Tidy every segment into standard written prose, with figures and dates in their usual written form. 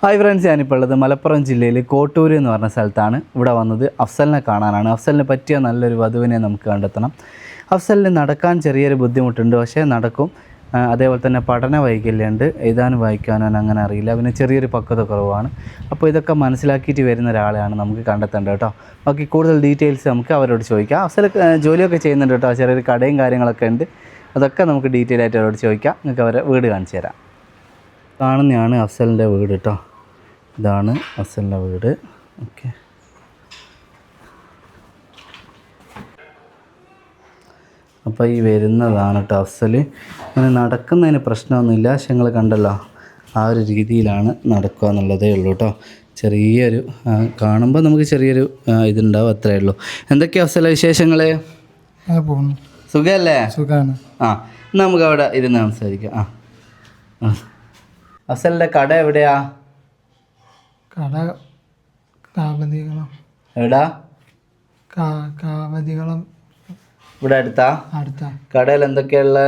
Hi friends, ഞാനിപ്പോൾ ഉള്ളത് മലപ്പുറം ജില്ലയിൽ കോട്ടൂർ എന്ന് പറഞ്ഞ സ്ഥലത്താണ്. ഇവിടെ വന്നത് അഫ്സലിനെ കാണാനാണ്. അഫ്സലിനെ പറ്റിയ നല്ലൊരു വധുവിനെ നമുക്ക് കണ്ടെത്തണം. അഫ്സലിന് നടക്കാൻ ചെറിയൊരു ബുദ്ധിമുട്ടുണ്ട്, പക്ഷേ നടക്കും. അതേപോലെ തന്നെ പഠന വൈകല്യമുണ്ട്, എഴുതാനും വായിക്കാനും അങ്ങനെ അറിയില്ല, പിന്നെ ചെറിയൊരു പക്വത കുറവാണ്. അപ്പോൾ ഇതൊക്കെ മനസ്സിലാക്കിയിട്ട് വരുന്ന ഒരാളെയാണ് നമുക്ക് കണ്ടെത്തേണ്ടത് കേട്ടോ. ബാക്കി കൂടുതൽ ഡീറ്റെയിൽസ് നമുക്ക് അവരോട് ചോദിക്കാം. അഫ്സൽ ജോലിയൊക്കെ ചെയ്യുന്നുണ്ട് കേട്ടോ, ചെറിയൊരു കടയും കാര്യങ്ങളൊക്കെ ഉണ്ട്. അതൊക്കെ നമുക്ക് ഡീറ്റെയിൽ ആയിട്ട് അവരോട് ചോദിക്കാം. നിങ്ങൾക്ക് അവരെ വീട് കാണിച്ചു തരാം. കാണുന്നതാണ് അഫ്സലിൻ്റെ വീട് കേട്ടോ. ഇതാണ് അഫ്സലിൻ്റെ വീട്. ഓക്കെ, അപ്പോൾ ഈ വരുന്നതാണ് കേട്ടോ അഫ്സൽ. ഇങ്ങനെ നടക്കുന്നതിന് പ്രശ്നമൊന്നുമില്ല, പക്ഷെ നിങ്ങൾ കണ്ടല്ലോ ആ ഒരു രീതിയിലാണ് നടക്കുക എന്നുള്ളതേ ഉള്ളൂ കേട്ടോ. ചെറിയൊരു കാണുമ്പോൾ നമുക്ക് ചെറിയൊരു ഇതുണ്ടാവും, അത്രയേ ഉള്ളൂ. എന്തൊക്കെയാണ് അഫ്സലെ വിശേഷങ്ങൾ? സുഖമല്ലേ? സുഖമാണ്. നമുക്ക് അവിടെ ഇരുന്ന് സംസാരിക്കാം. അഫ്സലിൻ്റെ കട എവിടെയാ? കട കാവതികളം. എവിടാ? കാവതികളം. ഇവിടെ അടുത്താ? അടുത്ത. കടയിൽ എന്തൊക്കെയുള്ള?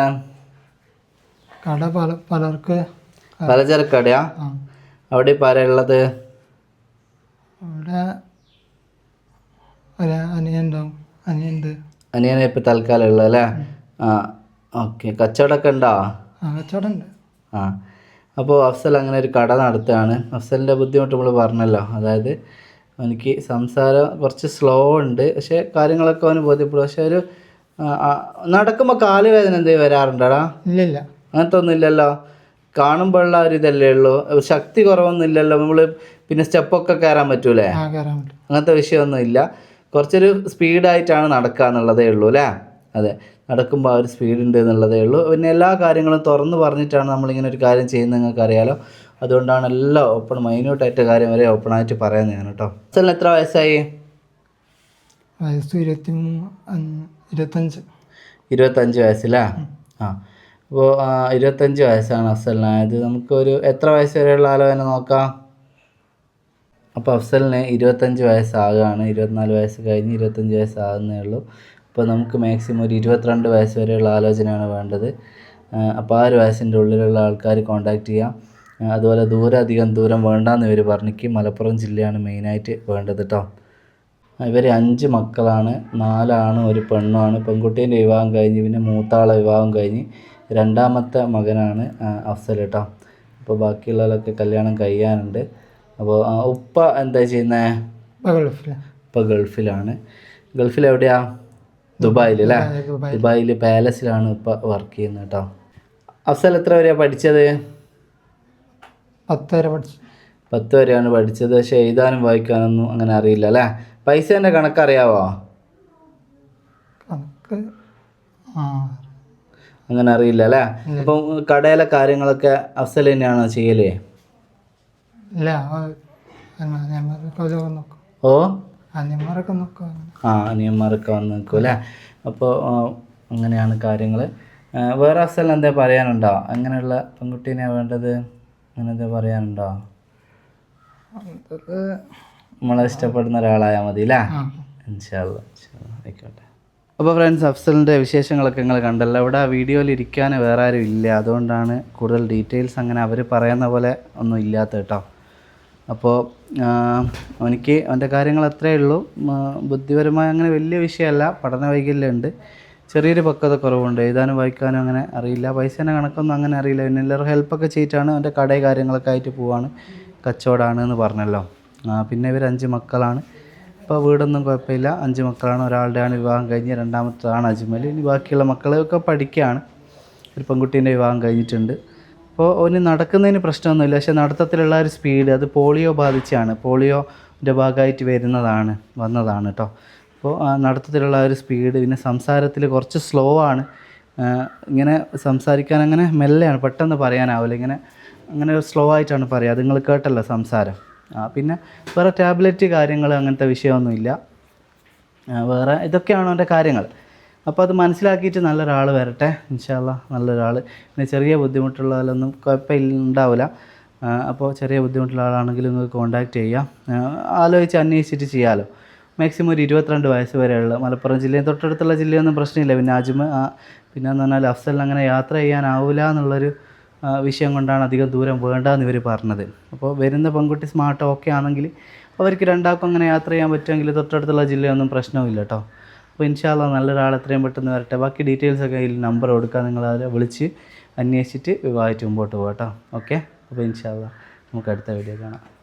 കട പലർക്ക് പലചരക്ക് കടയാ? അവിടെ ഇപ്പോൾ ആരാ ഉള്ളത്? അവിടെ ഒരു അനിയുണ്ടാവും. അനിയുണ്ട്. അനിയനെ ഇപ്പോൾ തൽക്കാലം ഉള്ളത് അല്ലേ? ഓക്കെ. കച്ചവടമൊക്കെ ഉണ്ടോ? കച്ചവടം ഉണ്ട്. അപ്പോൾ അഫ്സൽ അങ്ങനെ ഒരു കട നടത്തുകയാണ്. അഫ്സലിൻ്റെ ബുദ്ധിമുട്ട് നമ്മൾ പറഞ്ഞല്ലോ, അതായത് എനിക്ക് സംസാരം കുറച്ച് സ്ലോ ഉണ്ട്, പക്ഷേ കാര്യങ്ങളൊക്കെ അവന് ബോധ്യപ്പെടും. പക്ഷേ ഒരു നടക്കുമ്പോൾ കാലുവേദന എന്തെങ്കിലും വരാറുണ്ടോടാ? ഇല്ലില്ല, അങ്ങനത്തെ ഒന്നും ഇല്ലല്ലോ. കാണുമ്പോഴുള്ള ഒരു ഇതല്ലേ ഉള്ളൂ, ശക്തി കുറവൊന്നും ഇല്ലല്ലോ. നമ്മൾ പിന്നെ സ്റ്റെപ്പൊക്കെ കയറാൻ പറ്റൂലേ? അങ്ങനത്തെ വിഷയമൊന്നും ഇല്ല. കുറച്ചൊരു സ്പീഡായിട്ടാണ് നടക്കുക എന്നുള്ളതേ ഉള്ളൂ അല്ലേ? അതെ, നടക്കുമ്പോൾ ആ ഒരു സ്പീഡ് ഉണ്ട് എന്നുള്ളതേ ഉള്ളൂ. പിന്നെ എല്ലാ കാര്യങ്ങളും തുറന്ന് പറഞ്ഞിട്ടാണ് നമ്മളിങ്ങനെ ഒരു കാര്യം ചെയ്യുന്നത്, നിങ്ങൾക്ക് അറിയാലോ. അതുകൊണ്ടാണ് എല്ലാം ഓപ്പൺ, മൈന്യൂട്ടായിട്ട് കാര്യം വരെ ഓപ്പണായിട്ട് പറയാൻ ഞാൻ കേട്ടോ. അഫ്സലിന് എത്ര വയസ്സായി? വയസ്സ് 25 വയസ്സില്ലേ? അപ്പോൾ 25 വയസ്സാണ് അഫ്സലിനായത്. നമുക്കൊരു എത്ര വയസ്സ് വരെയുള്ള ആലോചന നോക്കാം. അപ്പോൾ അഫ്സലിന് 25 വയസ്സാകുകയാണ്. 24 വയസ്സ് കഴിഞ്ഞ് 25 വയസ്സാകുന്നേ ഉള്ളൂ. അപ്പോൾ നമുക്ക് മാക്സിമം ഒരു 22 വയസ്സ് വരെയുള്ള ആലോചനയാണ് വേണ്ടത്. അപ്പോൾ ആ ഒരു വയസ്സിൻ്റെ ഉള്ളിലുള്ള ആൾക്കാർ കോൺടാക്റ്റ് ചെയ്യാം. അതുപോലെ അധികം ദൂരം വേണ്ടാന്ന് ഇവർ പറഞ്ഞിക്ക്. മലപ്പുറം ജില്ലയാണ് മെയിനായിട്ട് വേണ്ടത് കേട്ടോ. ഇവർ 5 മക്കളാണ്, 4 ആണും 1 പെണ്ണുമാണ്. പെൺകുട്ടീൻ്റെ വിവാഹം കഴിഞ്ഞ്, പിന്നെ മൂത്താളെ വിവാഹം കഴിഞ്ഞ്, രണ്ടാമത്തെ മകനാണ് അഫ്സൽ കേട്ടോ. അപ്പോൾ ബാക്കിയുള്ളവരൊക്കെ കല്യാണം കഴിയാനുണ്ട്. അപ്പോൾ ഉപ്പ എന്താ ചെയ്യുന്നത്? ഇപ്പം ഗൾഫിലാണ്. ഗൾഫിൽ എവിടെയാ? ദുബായിൽ അല്ലേ? ദുബായിൽ പാലസിലാണ് ഇപ്പോൾ വർക്ക് ചെയ്യുന്നത് കേട്ടോ. അഫ്സൽ എത്ര വരെയാണ് പഠിച്ചത്? 10 വരെ പഠിച്ചു. 10 വരെയാണ് പഠിച്ചത്, പക്ഷേ എഴുതാനും വായിക്കാനൊന്നും അങ്ങനെ അറിയില്ല അല്ലേ? പൈസേൻ്റെ കണക്കറിയാവോ? അങ്ങനെ അറിയില്ല അല്ലേ? അപ്പം കടയിലെ കാര്യങ്ങളൊക്കെ അഫ്സൽ തന്നെയാണോ ചെയ്യലേ? ഓ, അനിയന്മാരൊക്കെ വന്ന് നിൽക്കും അല്ലേ? അപ്പോൾ അങ്ങനെയാണ് കാര്യങ്ങൾ. വേറെ അഫ്സലിന് എന്താ പറയാനുണ്ടോ? അങ്ങനെയുള്ള പെൺകുട്ടീനെയാണ് വേണ്ടത്, അങ്ങനെ എന്താ പറയാനുണ്ടോ? നമ്മളെ ഇഷ്ടപ്പെടുന്ന ഒരാളായാൽ മതി അല്ലേ? ഇൻഷാ അല്ലാ, ആയിക്കോട്ടെ. അപ്പോൾ ഫ്രണ്ട്സ്, അഫ്സലിൻ്റെ വിശേഷങ്ങളൊക്കെ നിങ്ങൾ കണ്ടല്ലോ. ഇവിടെ വീഡിയോയിൽ ഇരിക്കാൻ വേറെ ആരും ഇല്ല, അതുകൊണ്ടാണ് കൂടുതൽ ഡീറ്റെയിൽസ് അങ്ങനെ അവർ പറയുന്ന പോലെ ഒന്നും ഇല്ലാത്ത കേട്ടോ. അപ്പോൾ എനിക്ക് അവൻ്റെ കാര്യങ്ങൾ അത്രയേ ഉള്ളൂ. ബുദ്ധിപരമായ അങ്ങനെ വലിയ വിഷയമല്ല, പഠന വൈകല്യമുണ്ട്, ചെറിയൊരു പക്വത കുറവുണ്ട്, എഴുതാനും വായിക്കാനും അങ്ങനെ അറിയില്ല, പൈസേൻ്റെ കണക്കൊന്നും അങ്ങനെ അറിയില്ല. പിന്നെ എല്ലാവരും ഹെൽപ്പൊക്കെ ചെയ്തിട്ടാണ് അവൻ്റെ കടയും കാര്യങ്ങളൊക്കെ ആയിട്ട് പോവാണ്, കച്ചവടമാണ് എന്ന് പറഞ്ഞല്ലോ. പിന്നെ ഇവർ 5 മക്കളാണ്. ഇപ്പോൾ വീടൊന്നും കുഴപ്പമില്ല, 5 മക്കളാണ്. ഒരാളുടെയാണ് വിവാഹം കഴിഞ്ഞ്, രണ്ടാമത്തേതാണ് അജ്മൽ. ഇനി ബാക്കിയുള്ള മക്കളൊക്കെ പഠിക്കുകയാണ്. ഒരു പെൺകുട്ടീൻ്റെ വിവാഹം കഴിഞ്ഞിട്ടുണ്ട്. അപ്പോൾ അവന് നടക്കുന്നതിന് പ്രശ്നമൊന്നുമില്ല, പക്ഷേ നടത്തത്തിലുള്ള ഒരു സ്പീഡ്, അത് പോളിയോ ബാധിച്ചാണ്, പോളിയോൻ്റെ ഭാഗമായിട്ട് വന്നതാണ് കേട്ടോ. അപ്പോൾ നടത്തത്തിലുള്ള ഒരു സ്പീഡ്, പിന്നെ സംസാരത്തിൽ കുറച്ച് സ്ലോ ആണ്. ഇങ്ങനെ സംസാരിക്കാൻ അങ്ങനെ മെല്ലെയാണ്, പെട്ടെന്ന് പറയാനാവില്ല, അങ്ങനെ സ്ലോ ആയിട്ടാണ് പറയുക. അത് നിങ്ങൾ കേട്ടല്ലോ സംസാരം. പിന്നെ വേറെ ടാബ്ലറ്റ് കാര്യങ്ങൾ അങ്ങനത്തെ വിഷയമൊന്നുമില്ല. വേറെ ഇതൊക്കെയാണ് അവൻ്റെ കാര്യങ്ങൾ. അപ്പോൾ അത് മനസ്സിലാക്കിയിട്ട് നല്ലൊരാൾ വരട്ടെ ഇൻഷാ അല്ലാ, നല്ലൊരാൾ. പിന്നെ ചെറിയ ബുദ്ധിമുട്ടുള്ളതിലൊന്നും കുഴപ്പമുണ്ടാവില്ല. അപ്പോൾ ചെറിയ ബുദ്ധിമുട്ടുള്ള ആളാണെങ്കിലും നിങ്ങൾക്ക് കോൺടാക്റ്റ് ചെയ്യാം, ആലോചിച്ച് അന്വേഷിച്ചിട്ട് ചെയ്യാമല്ലോ. മാക്സിമം ഒരു 22 വയസ്സ് വരെയുള്ള മലപ്പുറം ജില്ലയും തൊട്ടടുത്തുള്ള ജില്ലയൊന്നും പ്രശ്നമില്ല. പിന്നെ പിന്നെയെന്ന് പറഞ്ഞാൽ അഫ്സലിന് അങ്ങനെ യാത്ര ചെയ്യാനാവില്ല എന്നുള്ളൊരു വിഷയം കൊണ്ടാണ് അധികം ദൂരം വേണ്ടാന്ന് ഇവർ പറഞ്ഞത്. അപ്പോൾ വരുന്ന പെൺകുട്ടി സ്മാർട്ട് ഓക്കെ ആണെങ്കിൽ അവർക്ക് രണ്ടാൾക്കും അങ്ങനെ യാത്ര ചെയ്യാൻ പറ്റുമെങ്കിൽ തൊട്ടടുത്തുള്ള ജില്ലയൊന്നും പ്രശ്നവുമില്ല കേട്ടോ. അപ്പോൾ ഇൻഷാ അല്ലാഹ് നല്ലൊരാൾ എത്രയും പെട്ടെന്ന് വരട്ടെ. ബാക്കി ഡീറ്റെയിൽസൊക്കെ അതിൽ നമ്പർ കൊടുക്കുക, നിങ്ങൾ അതിൽ വിളിച്ച് അന്വേഷിച്ചിട്ട് വിവാഹമായിട്ട് മുമ്പോട്ട് പോകാം കേട്ടോ. ഓക്കെ, അപ്പോൾ ഇൻഷാ അല്ലാഹ് നമുക്ക് അടുത്ത വീഡിയോ കാണാം.